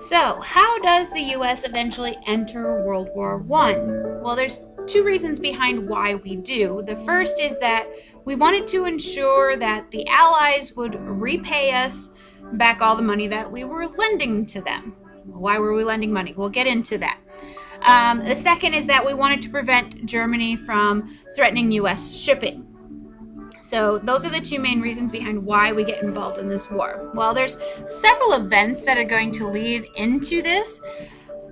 So, how does the US eventually enter World War I? Well, there's two reasons behind why we do. The first is that we wanted to ensure that the Allies would repay us back all the money that we were lending to them. Why were we lending money? We'll get into that. The second is that we wanted to prevent Germany from threatening US shipping. So those are the two main reasons behind why we get involved in this war. Well, there's several events that are going to lead into this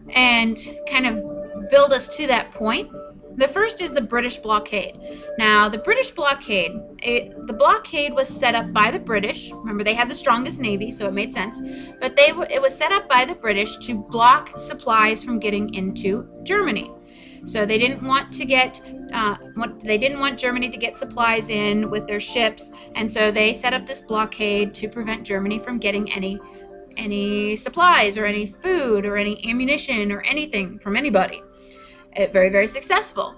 and kind of build us to that point. The first is the British blockade. Now, the British blockade, the blockade was set up by the British. Remember, they had the strongest navy, so it made sense. But it was set up by the British to block supplies from getting into Germany. So they didn't want to get they didn't want Germany to get supplies in with their ships, and so they set up this blockade to prevent Germany from getting any supplies or any food or any ammunition or anything from anybody. Very, very successful.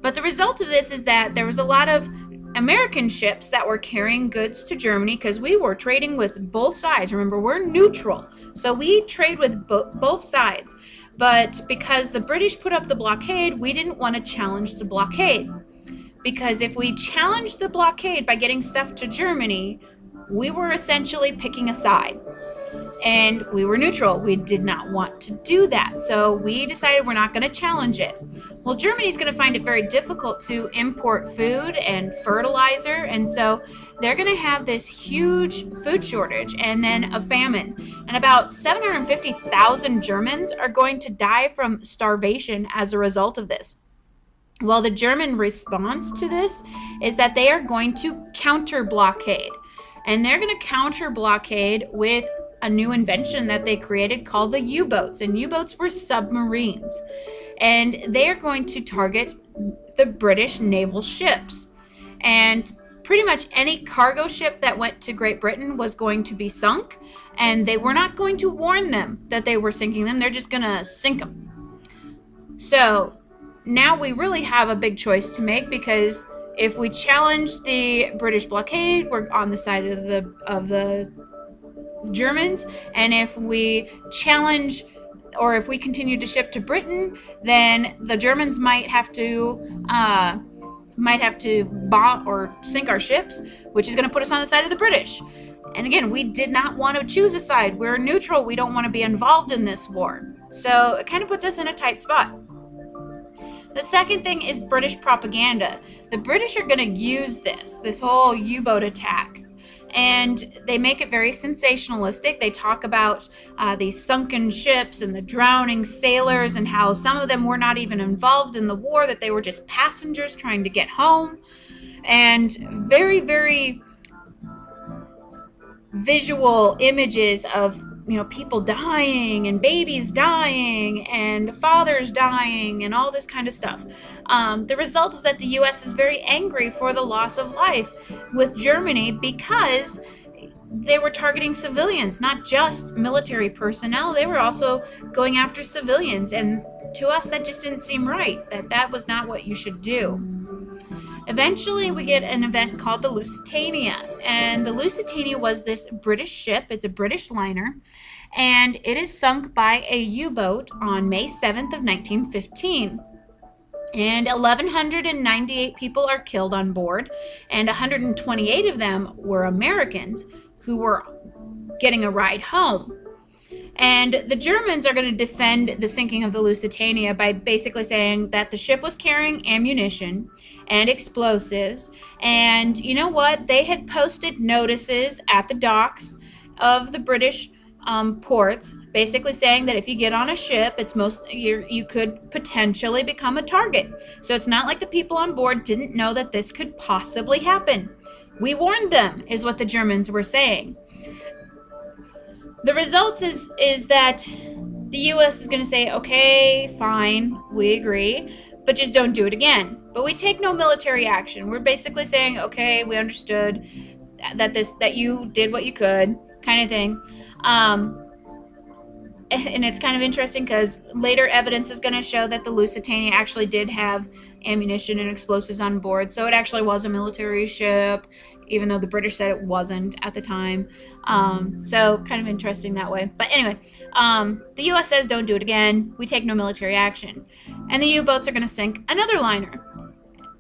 But the result of this is that there was a lot of American ships that were carrying goods to Germany because we were trading with both sides. Remember, we're neutral, so we trade with both sides. But because the British put up the blockade, we didn't want to challenge the blockade. Because if we challenged the blockade by getting stuff to Germany, we were essentially picking a side. And we were neutral. We did not want to do that. So we decided we're not going to challenge it. Well, Germany's going to find it very difficult to import food and fertilizer. And so they're going to have this huge food shortage and then a famine. And about 750,000 Germans are going to die from starvation as a result of this. Well, the German response to this is that they are going to counter blockade. And they're going to counter blockade with a new invention that they created called the U-boats. And U-boats were submarines. And they are going to target the British naval ships. And pretty much any cargo ship that went to Great Britain was going to be sunk. And they were not going to warn them that they were sinking them. They're just going to sink them. So now we really have a big choice to make, because if we challenge the British blockade, we're on the side of the Germans, and if we challenge, or if we continue to ship to Britain, then the Germans might have to bomb or sink our ships, which is going to put us on the side of the British. And again, we did not want to choose a side. We're neutral. We don't want to be involved in this war. So it kind of puts us in a tight spot. The second thing is British propaganda. The British are going to use this whole U-boat attack, and they make it very sensationalistic. They talk about these sunken ships and the drowning sailors, and how some of them were not even involved in the war, that they were just passengers trying to get home. And very, very visual images of people dying and babies dying and fathers dying and all this kind of stuff. The result is that the U.S. is very angry for the loss of life with Germany, because they were targeting civilians, not just military personnel. They were also going after civilians, and to us that just didn't seem right. That was not what you should do. Eventually, we get an event called the Lusitania, and the Lusitania was this British ship. It's a British liner, and it is sunk by a U-boat on May 7th of 1915. And 1,198 people are killed on board, and 128 of them were Americans who were getting a ride home. And the Germans are going to defend the sinking of the Lusitania by basically saying that the ship was carrying ammunition and explosives. And you know what? They had posted notices at the docks of the British ports, basically saying that if you get on a ship, you could potentially become a target. So it's not like the people on board didn't know that this could possibly happen. We warned them, is what the Germans were saying. The results is that the U.S. is going to say, okay, fine, we agree, but just don't do it again. But we take no military action. We're basically saying, okay, we understood that you did what you could, kind of thing. And it's kind of interesting because later evidence is going to show that the Lusitania actually did have ammunition and explosives on board. So it actually was a military ship, even though the British said it wasn't at the time. So kind of interesting that way. But anyway, the U.S. says don't do it again. We take no military action. And the U-boats are going to sink another liner,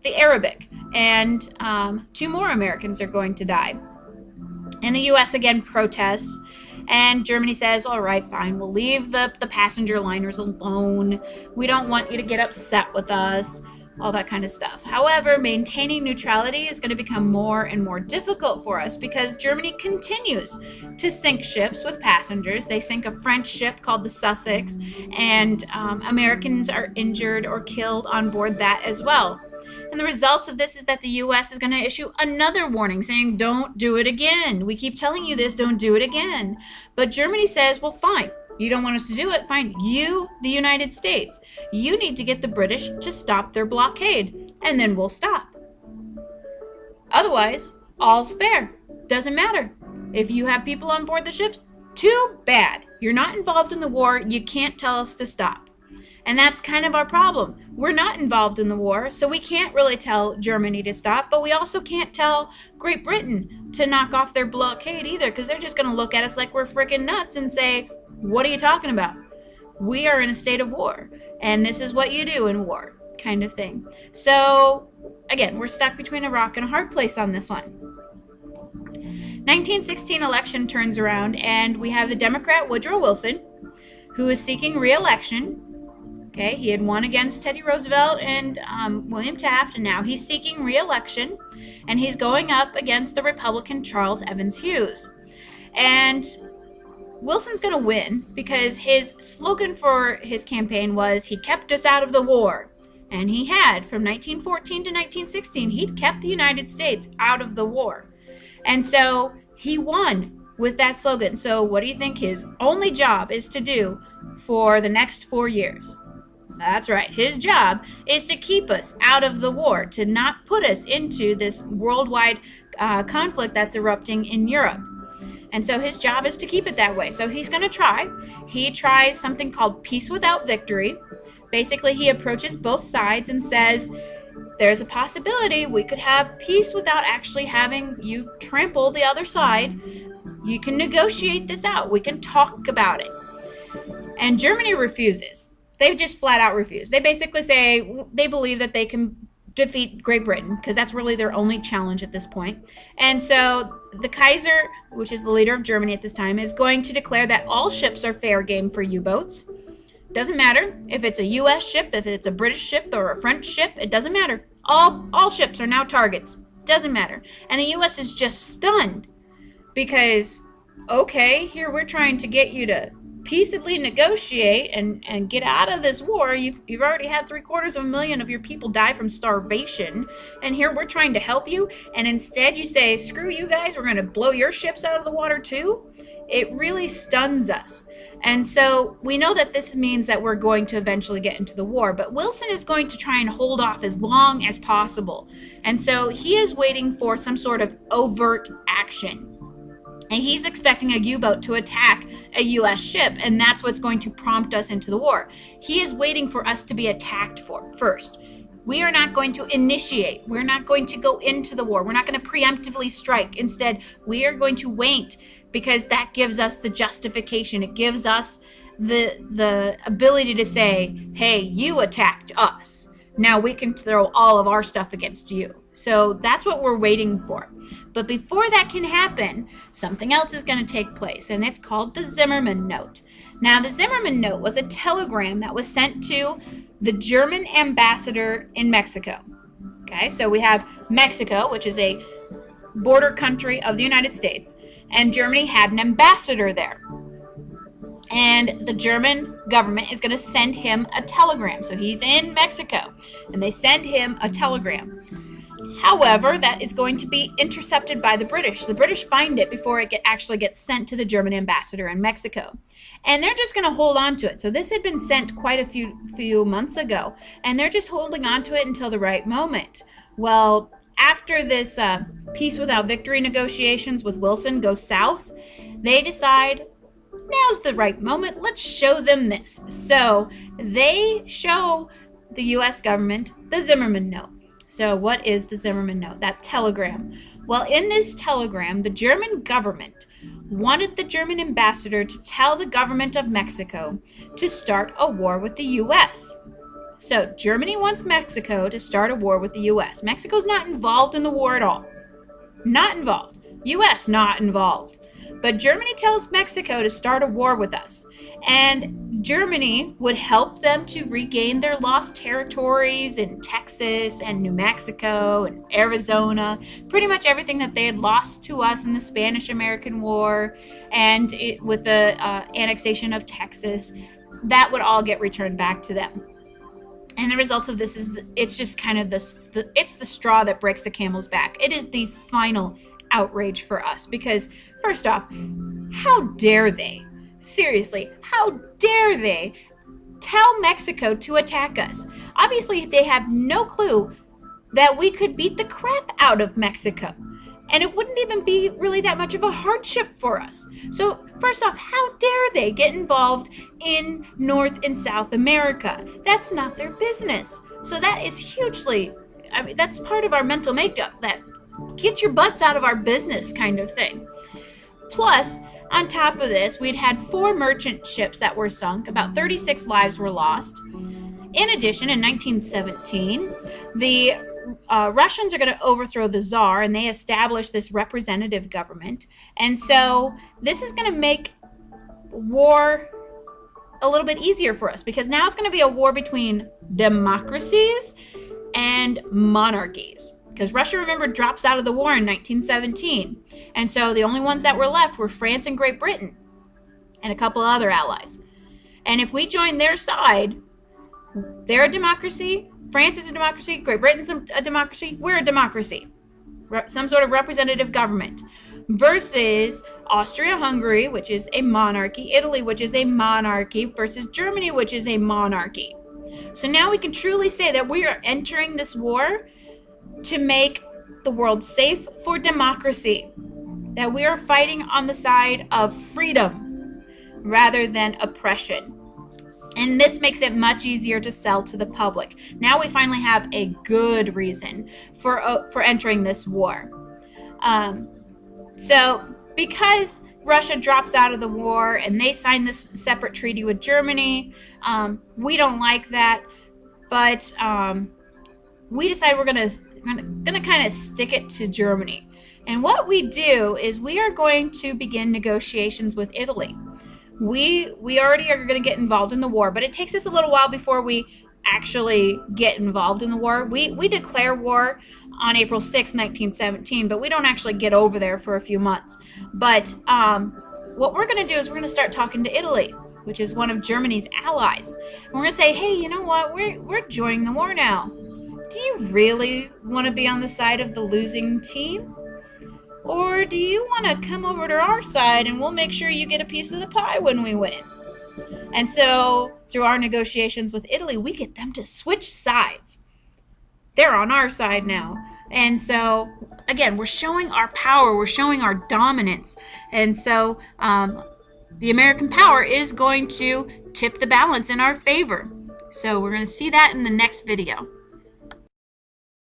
the Arabic. And 2 more Americans are going to die. And the U.S. again protests. And Germany says, all right, fine, we'll leave the passenger liners alone. We don't want you to get upset with us, all that kind of stuff. However, maintaining neutrality is going to become more and more difficult for us because Germany continues to sink ships with passengers. They sink a French ship called the Sussex, and Americans are injured or killed on board that as well. And the results of this is that the U.S. is going to issue another warning saying, don't do it again. We keep telling you this, don't do it again. But Germany says, well, fine. You don't want us to do it? Fine. You, the United States, you need to get the British to stop their blockade, and then we'll stop. Otherwise, all's fair. Doesn't matter. If you have people on board the ships, too bad. You're not involved in the war. You can't tell us to stop. And that's kind of our problem. We're not involved in the war, so we can't really tell Germany to stop, but we also can't tell Great Britain to knock off their blockade either, because they're just going to look at us like we're freaking nuts and say, what are you talking about? We are in a state of war, and this is what you do in war, kind of thing. So, again, we're stuck between a rock and a hard place on this one. 1916 election turns around, and we have the Democrat Woodrow Wilson, who is seeking re-election. Okay, he had won against Teddy Roosevelt and William Taft, and now he's seeking re-election, and he's going up against the Republican Charles Evans Hughes. And Wilson's going to win because his slogan for his campaign was, he kept us out of the war. And he had, from 1914 to 1916, he'd kept the United States out of the war. And so he won with that slogan. So what do you think his only job is to do for the next 4 years? That's right. His job is to keep us out of the war, to not put us into this worldwide conflict that's erupting in Europe. And so his job is to keep it that way. So he's going to try. He tries something called peace without victory. Basically, he approaches both sides and says, there's a possibility we could have peace without actually having you trample the other side. You can negotiate this out. We can talk about it. And Germany refuses. They just flat out refuse. They basically say they believe that they can defeat Great Britain because that's really their only challenge at this point. And so the Kaiser, which is the leader of Germany at this time, is going to declare that all ships are fair game for U-boats. Doesn't matter if it's a U.S. ship, if it's a British ship or a French ship, it doesn't matter. All ships are now targets. Doesn't matter. And the U.S. is just stunned because, okay, here we're trying to get you to peaceably negotiate and get out of this war. You've already had 750,000 of your people die from starvation, and here we're trying to help you, and instead you say, screw you guys, we're going to blow your ships out of the water too. It really stuns us. And so we know that this means that we're going to eventually get into the war, but Wilson is going to try and hold off as long as possible. And so he is waiting for some sort of overt action. And he's expecting a U-boat to attack a U.S. ship, and that's what's going to prompt us into the war. He is waiting for us to be attacked first. We are not going to initiate. We're not going to go into the war. We're not going to preemptively strike. Instead, we are going to wait because that gives us the justification. It gives us the ability to say, hey, you attacked us. Now we can throw all of our stuff against you. So that's what we're waiting for. But before that can happen, something else is going to take place, and it's called the Zimmermann Note. Now, the Zimmermann Note was a telegram that was sent to the German ambassador in Mexico. Okay, so we have Mexico, which is a border country of the United States, and Germany had an ambassador there. And the German government is going to send him a telegram. So he's in Mexico, and they send him a telegram. However, that is going to be intercepted by the British. The British find it before it actually gets sent to the German ambassador in Mexico. And they're just going to hold on to it. So this had been sent quite a few months ago, and they're just holding on to it until the right moment. Well, after this peace without victory negotiations with Wilson goes south, they decide, now's the right moment. Let's show them this. So they show the U.S. government the Zimmerman Note. So what is the Zimmerman Note? That telegram. Well, in this telegram, the German government wanted the German ambassador to tell the government of Mexico to start a war with the U.S. So Germany wants Mexico to start a war with the U.S. Mexico's not involved in the war at all. Not involved. U.S. not involved. But Germany tells Mexico to start a war with us. And Germany would help them to regain their lost territories in Texas and New Mexico and Arizona. Pretty much everything that they had lost to us in the Spanish-American War and with the annexation of Texas, that would all get returned back to them. And the result of this is, it's just kind of it's the straw that breaks the camel's back. It is the final outrage for us because, first off, how dare they? Seriously, how dare they tell Mexico to attack us? Obviously, they have no clue that we could beat the crap out of Mexico. And it wouldn't even be really that much of a hardship for us. So first off, how dare they get involved in North and South America? That's not their business. So that is hugely, I mean, that's part of our mental makeup, that get your butts out of our business kind of thing. Plus, on top of this, we'd had 4 merchant ships that were sunk. About 36 lives were lost. In addition, in 1917, the Russians are going to overthrow the Tsar, and they establish this representative government. And so this is going to make war a little bit easier for us, because now it's going to be a war between democracies and monarchies. Because Russia, remember, drops out of the war in 1917. And so the only ones that were left were France and Great Britain and a couple of other allies. And if we join their side, they're a democracy, France is a democracy, Great Britain's a democracy, we're a democracy. Some sort of representative government. Versus Austria-Hungary, which is a monarchy, Italy, which is a monarchy, versus Germany, which is a monarchy. So now we can truly say that we are entering this war to make the world safe for democracy. That we are fighting on the side of freedom rather than oppression. And this makes it much easier to sell to the public. Now we finally have a good reason for entering this war. So because Russia drops out of the war and they sign this separate treaty with Germany, we don't like that. But we decided we're gonna kind of stick it to Germany. And what we do is we are going to begin negotiations with Italy. We already are going to get involved in the war, but it takes us a little while before we actually get involved in the war. We declare war on April 6, 1917, but we don't actually get over there for a few months. But what we're going to do is we're going to start talking to Italy, which is one of Germany's allies. And we're going to say, hey, you know what? We're joining the war now. Do you really want to be on the side of the losing team? Or do you want to come over to our side and we'll make sure you get a piece of the pie when we win? And so through our negotiations with Italy, we get them to switch sides. They're on our side now. And so, again, we're showing our power. We're showing our dominance. And so the American power is going to tip the balance in our favor. So we're going to see that in the next video.